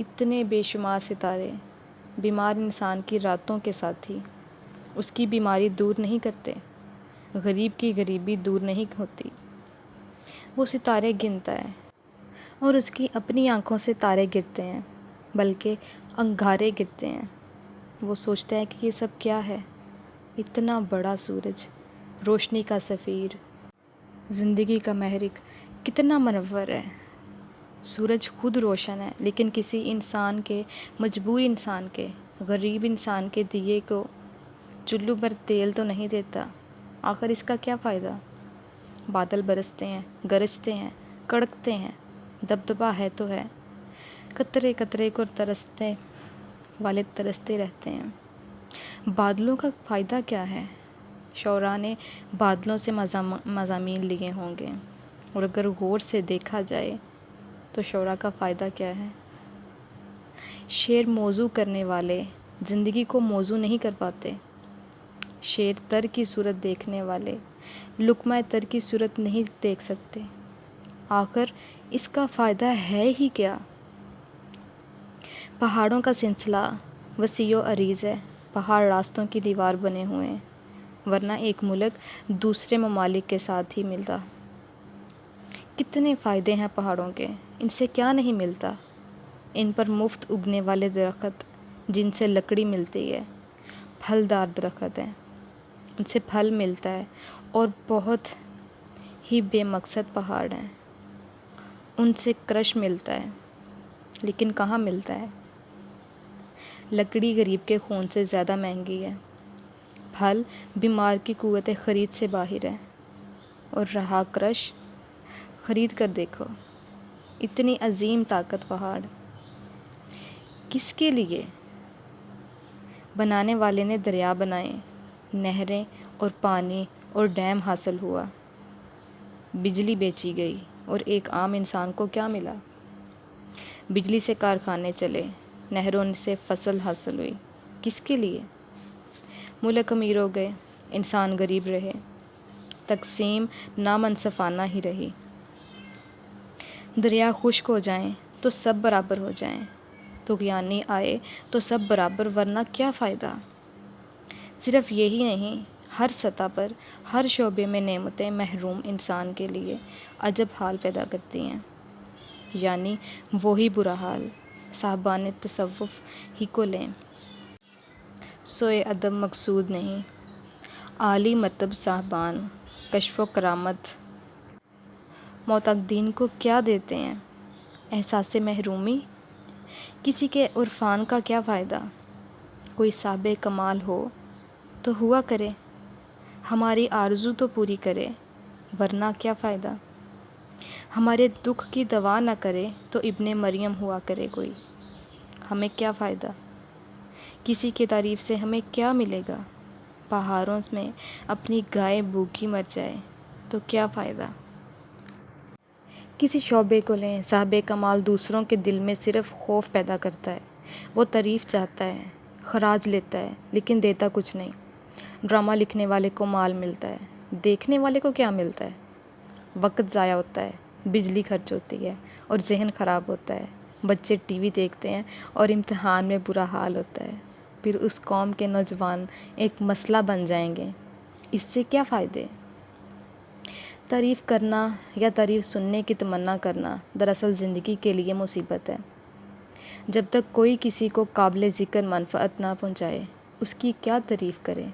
اتنے بے شمار ستارے بیمار انسان کی راتوں کے ساتھی اس کی بیماری دور نہیں کرتے، غریب کی غریبی دور نہیں ہوتی۔ وہ ستارے گنتا ہے اور اس کی اپنی آنکھوں سے تارے گرتے ہیں، بلکہ انگارے گرتے ہیں۔ وہ سوچتا ہے کہ یہ سب کیا ہے؟ اتنا بڑا سورج، روشنی کا سفیر، زندگی کا محرک، کتنا منور ہے۔ سورج خود روشن ہے، لیکن کسی انسان کے، مجبور انسان کے، غریب انسان کے دیے کو چلو پر تیل تو نہیں دیتا۔ آخر اس کا کیا فائدہ؟ بادل برستے ہیں، گرجتے ہیں، کڑکتے ہیں، دبدبا ہے تو ہے، قطرے قطرے کو ترستے والے ترستے رہتے ہیں۔ بادلوں کا فائدہ کیا ہے؟ شعراء نے بادلوں سے مضامین لیے ہوں گے، اور اگر غور سے دیکھا جائے تو شعراء کا فائدہ کیا ہے؟ شعر موضوع کرنے والے زندگی کو موضوع نہیں کر پاتے۔ شعر تر کی صورت دیکھنے والے لقمہ تر کی صورت نہیں دیکھ سکتے۔ آخر اس کا فائدہ ہے ہی کیا؟ پہاڑوں کا سلسلہ وسیع و عریض ہے، پہاڑ راستوں کی دیوار بنے ہوئے ہیں، ورنہ ایک ملک دوسرے ممالک کے ساتھ ہی ملتا۔ کتنے فائدے ہیں پہاڑوں کے، ان سے کیا نہیں ملتا؟ ان پر مفت اگنے والے درخت جن سے لکڑی ملتی ہے، پھلدار درخت ہیں، ان سے پھل ملتا ہے، اور بہت ہی بے مقصد پہاڑ ہیں، ان سے کرش ملتا ہے، لیکن کہاں ملتا ہے؟ لکڑی غریب کے خون سے زیادہ مہنگی ہے، پھل بیمار کی قوت خرید سے باہر ہے، اور رہا کرش، خرید کر دیکھو، اتنی عظیم طاقت پہاڑ کس کے لیے؟ بنانے والے نے دریا بنائے، نہریں اور پانی اور ڈیم حاصل ہوا، بجلی بیچی گئی، اور ایک عام انسان کو کیا ملا؟ بجلی سے کارخانے چلے، نہروں سے فصل حاصل ہوئی، کس کے لیے؟ ملک امیر ہو گئے، انسان غریب رہے، تقسیم نامنصفانہ ہی رہی۔ دریا خشک ہو جائیں تو سب برابر ہو جائیں، طغیانی آئے تو سب برابر، ورنہ کیا فائدہ؟ صرف یہی نہیں، ہر سطح پر، ہر شعبے میں نعمتیں محروم انسان کے لیے عجب حال پیدا کرتی ہیں، یعنی وہی برا حال۔ صاحبان تصوف ہی کو لیں، سوئے عدم مقصود نہیں، عالی مرتب صاحبان کشف و کرامت معتقدین کو کیا دیتے ہیں؟ احساس محرومی۔ کسی کے عرفان کا کیا فائدہ؟ کوئی صاحب کمال ہو تو ہوا کرے، ہماری آرزو تو پوری کرے، ورنہ کیا فائدہ؟ ہمارے دکھ کی دوا نہ کرے تو ابن مریم ہوا کرے کوئی، ہمیں کیا فائدہ؟ کسی کی تعریف سے ہمیں کیا ملے گا؟ پہاڑوں میں اپنی گائے بھوکی مر جائے تو کیا فائدہ؟ کسی شعبے کو لیں، صاحب کمال دوسروں کے دل میں صرف خوف پیدا کرتا ہے، وہ تعریف چاہتا ہے، خراج لیتا ہے، لیکن دیتا کچھ نہیں۔ ڈرامہ لکھنے والے کو مال ملتا ہے، دیکھنے والے کو کیا ملتا ہے؟ وقت ضائع ہوتا ہے، بجلی خرچ ہوتی ہے، اور ذہن خراب ہوتا ہے، بچے ٹی وی دیکھتے ہیں اور امتحان میں برا حال ہوتا ہے، پھر اس قوم کے نوجوان ایک مسئلہ بن جائیں گے۔ اس سے کیا فائدے؟ تعریف کرنا یا تعریف سننے کی تمنا کرنا دراصل زندگی کے لیے مصیبت ہے۔ جب تک کوئی کسی کو قابل ذکر منفعت نہ پہنچائے، اس کی کیا تعریف کرے؟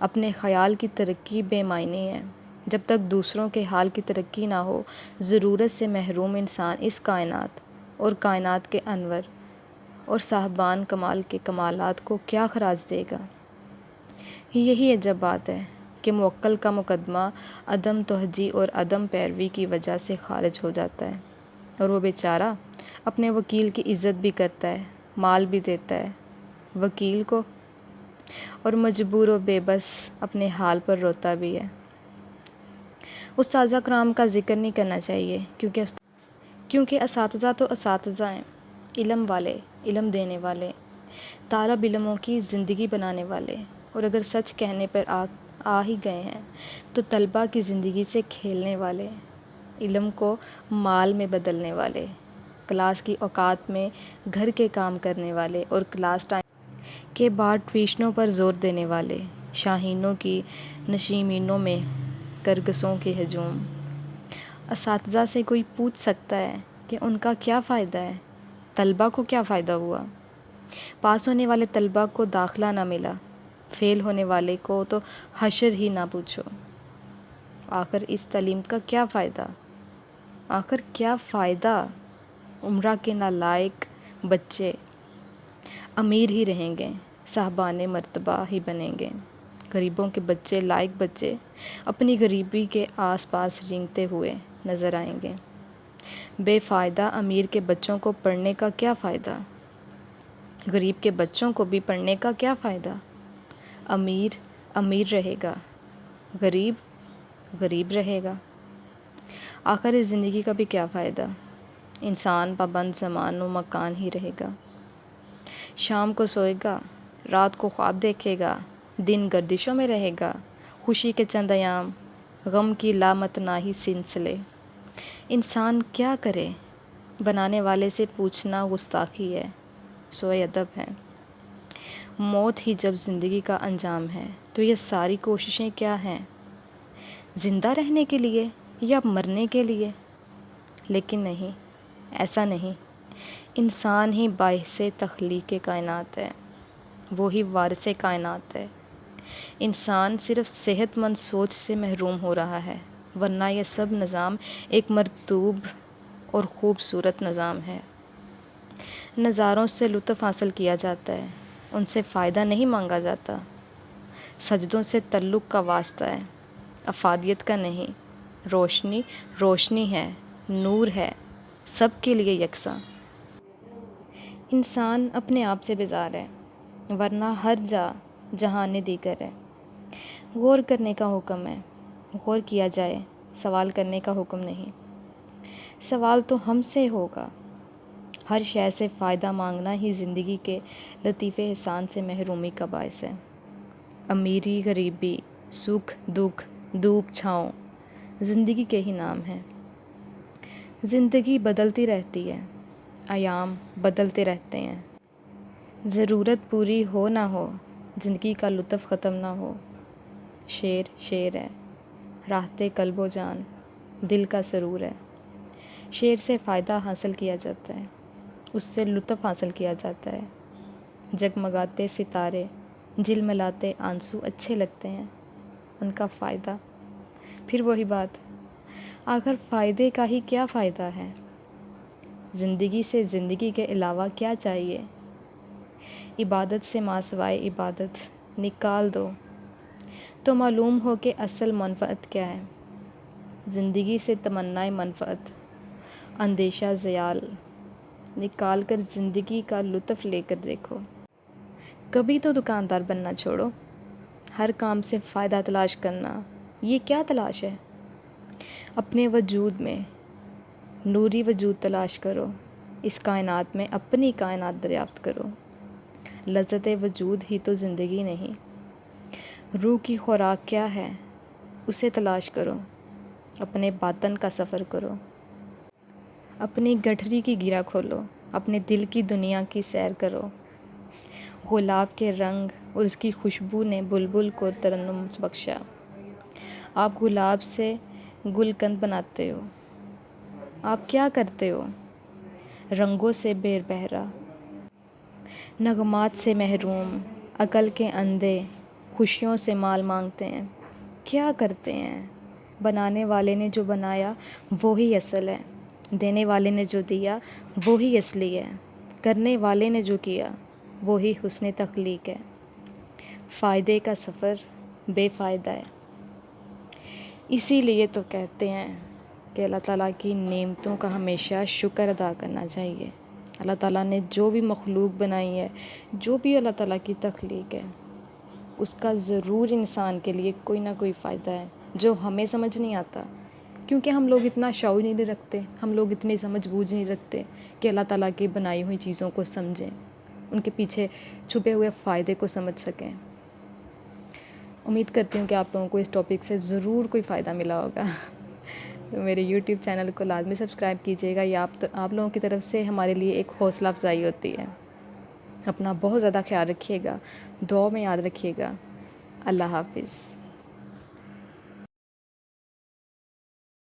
اپنے خیال کی ترقی بے معنی ہے، جب تک دوسروں کے حال کی ترقی نہ ہو۔ ضرورت سے محروم انسان اس کائنات اور کائنات کے انور اور صاحبان کمال کے کمالات کو کیا خراج دے گا؟ یہی عجب بات ہے کہ موکل کا مقدمہ عدم توجہ اور عدم پیروی کی وجہ سے خارج ہو جاتا ہے، اور وہ بیچارہ اپنے وکیل کی عزت بھی کرتا ہے، مال بھی دیتا ہے وکیل کو، اور مجبور و بے بس اپنے حال پر روتا بھی ہے۔ اساتذہ کرام کا ذکر نہیں کرنا چاہیے، کیونکہ اساتذہ تو اساتذہ ہیں، علم والے، علم دینے والے، طالب علموں کی زندگی بنانے والے، اور اگر سچ کہنے پر آ ہی گئے ہیں تو طلباء کی زندگی سے کھیلنے والے، علم کو مال میں بدلنے والے۔ کلاس کی اوقات میں گھر کے کام کرنے والے اور کلاس ٹائم کے بعد ٹیوشنوں پر زور دینے والے، شاہینوں کی نشیمنوں میں کرگسوں کے ہجوم۔ اساتذہ سے کوئی پوچھ سکتا ہے کہ ان کا کیا فائدہ ہے؟ طلبہ کو کیا فائدہ ہوا؟ پاس ہونے والے طلبہ کو داخلہ نہ ملا، فیل ہونے والے کو تو حشر ہی نہ پوچھو۔ آخر اس تعلیم کا کیا فائدہ؟ آخر کیا فائدہ؟ عمرہ کے نالائق بچے امیر ہی رہیں گے، صاحبان مرتبہ ہی بنیں گے۔ غریبوں کے بچے، لائق بچے، اپنی غریبی کے آس پاس رینگتے ہوئے نظر آئیں گے۔ بے فائدہ امیر کے بچوں کو پڑھنے کا کیا فائدہ؟ غریب کے بچوں کو بھی پڑھنے کا کیا فائدہ؟ امیر امیر رہے گا، غریب غریب رہے گا۔ آخر اس زندگی کا بھی کیا فائدہ؟ انسان پابند زمان و مکان ہی رہے گا۔ شام کو سوئے گا، رات کو خواب دیکھے گا، دن گردشوں میں رہے گا، خوشی کے چند ایام، غم کی لامتناہی سلسلے۔ انسان کیا کرے؟ بنانے والے سے پوچھنا گستاخی ہے، سوئے ادب ہے۔ موت ہی جب زندگی کا انجام ہے تو یہ ساری کوششیں کیا ہیں؟ زندہ رہنے کے لیے یا مرنے کے لیے؟ لیکن نہیں، ایسا نہیں۔ انسان ہی باعث تخلیق کائنات ہے، وہی وارث کائنات ہے۔ انسان صرف صحت مند سوچ سے محروم ہو رہا ہے، ورنہ یہ سب نظام ایک مرطوب اور خوبصورت نظام ہے۔ نظاروں سے لطف حاصل کیا جاتا ہے، ان سے فائدہ نہیں مانگا جاتا۔ سجدوں سے تعلق کا واسطہ ہے، افادیت کا نہیں۔ روشنی روشنی ہے، نور ہے، سب کے لیے یکساں۔ انسان اپنے آپ سے بیزار ہے، ورنہ ہر جا جہان دیگر ہے۔ غور کرنے کا حکم ہے، غور کیا جائے، سوال کرنے کا حکم نہیں۔ سوال تو ہم سے ہوگا۔ ہر شے سے فائدہ مانگنا ہی زندگی کے لطیف احسان سے محرومی کا باعث ہے۔ امیری غریبی، سکھ دکھ، دھوپ چھاؤں، زندگی کے ہی نام ہیں۔ زندگی بدلتی رہتی ہے، ایام بدلتے رہتے ہیں۔ ضرورت پوری ہو نہ ہو، زندگی کا لطف ختم نہ ہو۔ شعر شعر ہے، راحت قلب و جان، دل کا سرور ہے۔ شعر سے فائدہ حاصل کیا جاتا ہے، اس سے لطف حاصل کیا جاتا ہے۔ جگمگاتے ستارے، جلملاتے آنسو اچھے لگتے ہیں، ان کا فائدہ۔ پھر وہی بات، آخر فائدے کا ہی کیا فائدہ ہے؟ زندگی سے زندگی کے علاوہ کیا چاہیے؟ عبادت سے ما سوائے عبادت نکال دو تو معلوم ہو کہ اصل منفعت کیا ہے۔ زندگی سے تمنائے منفعت، اندیشہ زیال نکال کر زندگی کا لطف لے کر دیکھو۔ کبھی تو دکاندار بننا چھوڑو، ہر کام سے فائدہ تلاش کرنا، یہ کیا تلاش ہے؟ اپنے وجود میں نوری وجود تلاش کرو، اس کائنات میں اپنی کائنات دریافت کرو۔ لذت وجود ہی تو زندگی نہیں، روح کی خوراک کیا ہے، اسے تلاش کرو، اپنے باطن کا سفر کرو۔ اپنی گٹھری کی گرہ کھولو، اپنے دل کی دنیا کی سیر کرو۔ گلاب کے رنگ اور اس کی خوشبو نے بلبل کو ترنم بخشا۔ آپ گلاب سے گلقند بناتے ہو، آپ کیا کرتے ہو؟ رنگوں سے بے بہرا، نغمات سے محروم، عقل کے اندھے، خوشیوں سے مال مانگتے ہیں۔ کیا کرتے ہیں؟ بنانے والے نے جو بنایا وہی اصل ہے، دینے والے نے جو دیا وہی اصلی ہے، کرنے والے نے جو کیا وہی حسن تخلیق ہے۔ فائدے کا سفر بے فائدہ ہے۔ اسی لیے تو کہتے ہیں کہ اللہ تعالیٰ کی نعمتوں کا ہمیشہ شکر ادا کرنا چاہیے۔ اللہ تعالیٰ نے جو بھی مخلوق بنائی ہے، جو بھی اللہ تعالیٰ کی تخلیق ہے، اس کا ضرور انسان کے لیے کوئی نہ کوئی فائدہ ہے جو ہمیں سمجھ نہیں آتا، کیونکہ ہم لوگ اتنا شعور نہیں رکھتے، ہم لوگ اتنی سمجھ بوجھ نہیں رکھتے کہ اللہ تعالیٰ کی بنائی ہوئی چیزوں کو سمجھیں، ان کے پیچھے چھپے ہوئے فائدے کو سمجھ سکیں۔ امید کرتی ہوں کہ آپ لوگوں کو اس ٹاپک سے ضرور کوئی فائدہ ملا ہوگا۔ تو میرے یوٹیوب چینل کو لازمی سبسکرائب کیجیے گا، یہ آپ لوگوں کی طرف سے ہمارے لیے ایک حوصلہ افزائی ہوتی ہے۔ اپنا بہت زیادہ خیال رکھیے گا، دعاؤں میں یاد رکھیے گا۔ اللہ حافظ۔